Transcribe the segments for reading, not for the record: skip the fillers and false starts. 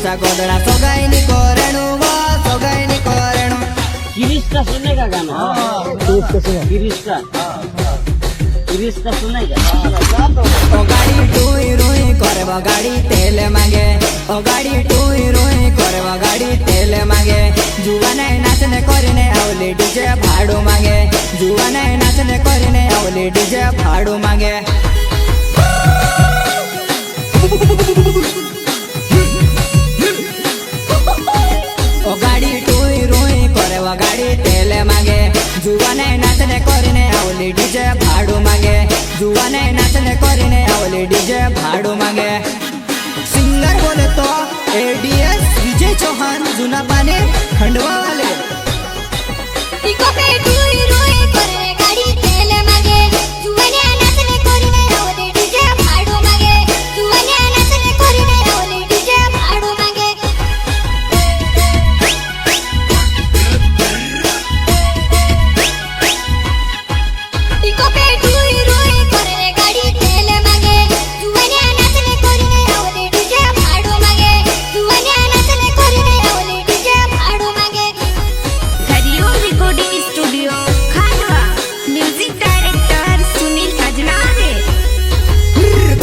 लुच्चा गोदड़ा सोगाईनी कोरेणु वो सोगाईनी कोरेणु। गिरीश का सुनेगा गाना? गिरीश का सुनेगा? ओ गाड़ी टूई रुई करे वो गाड़ी तेल मांगे, ओ गाड़ी टूई रुई करे वो गाड़ी तेल मांगे। जुवाने नाचने करीने आवली डीजे भाड़ू मांगे, जुवाने नाचने करीने आवली डीजे भाड़ू मांगे। ओ गाड़ी टूई रुई करे वो गाड़ी तेल मांगे, जुवाने नाचने करीने आवली डीजे भाड़ू मांगे, जुवाने नाचने करीने आवली डीजे भाड़ू मांगे। सिंगर बोले तो एडीएस विजय चौहान जुना पाने खंडवा वाले। इको पे टूई रुई करे गाड़ी तेल मांगे, जुवाने नाचने करीने आवली डीजे भाड़ू मांगे, जुवाने नाचने करीने आवली डीजे भाड़ू मांगे। इको पे टूई रुई करे गाड़ी तेल मांगे, जुवाने नाचने करीने आवली डीजे भाड़ू मांगे, जुवाने नाचने करीने आवली डीजे भाड़ू मांगे। Hariom recording studio Khandwa. Music director Sunil Ajnare.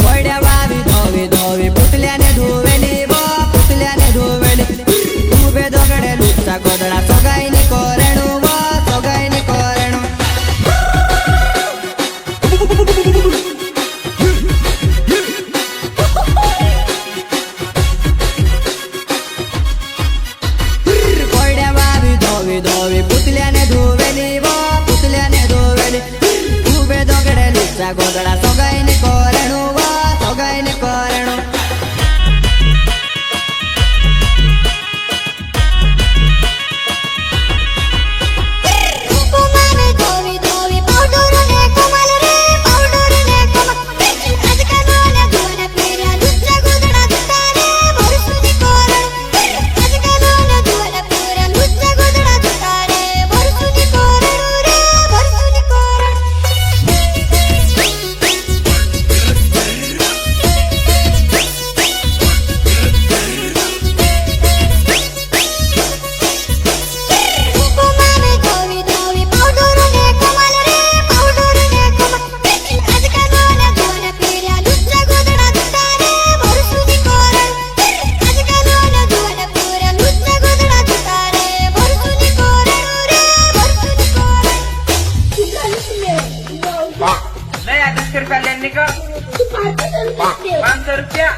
घोड्या वावी धोवी धोवी पुतल्याने धुवेली वो पुतल्याने धुवेली। उभे दोगडे लुच्चा गोदड़ा सोगाईनी कोरेणु वो सोगाईनी कोरेणु। घोड्या वावी धोवी धोवी पुतल्याने धुवेली वो पुतल्याने धुवेली। उभे दोगडे लुच्चा गोदड़ा सोगाईनी कोरेणु वो सोगाईनी कोरेणु। कुमार धोवी धोवी पाउडर ने कमल रे पाउडर ने कमल। आजकल ने धुवने फेऱ्या लुच्चा गोदड़ा दुतारे भरसुनी कोरण। आजकल ने धुवने फेऱ्या लुच्चा गोदड़ा दुतारे भरसुनी कोरण रे भरसुनी कोरण। कुमार धोवी धोवी पाउडर ने कमल रे पाउडर ने कमल। आजकल ने धुवने फेऱ्या लुच्चा गोदड़ा दुतारे भरसुनी कोरण। आजकल ने धुवने फेऱ्या लुच्चा गोदड़ा दुतारे भरसुनी कोरण रे भरसुनी कोरण। नहीं 10 रुपया लेने का 500 रुपया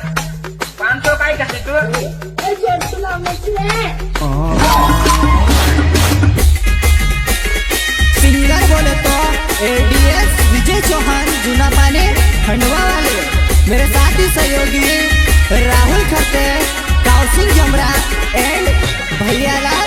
500 काय करते तू? सिंगर बोले तो एडीएस विजय चौहान जुना पाने खंडवा वाले। मेरे साथी सहयोगी राहुल खट्टे, काव सिंह जमरा एंड भैया लाल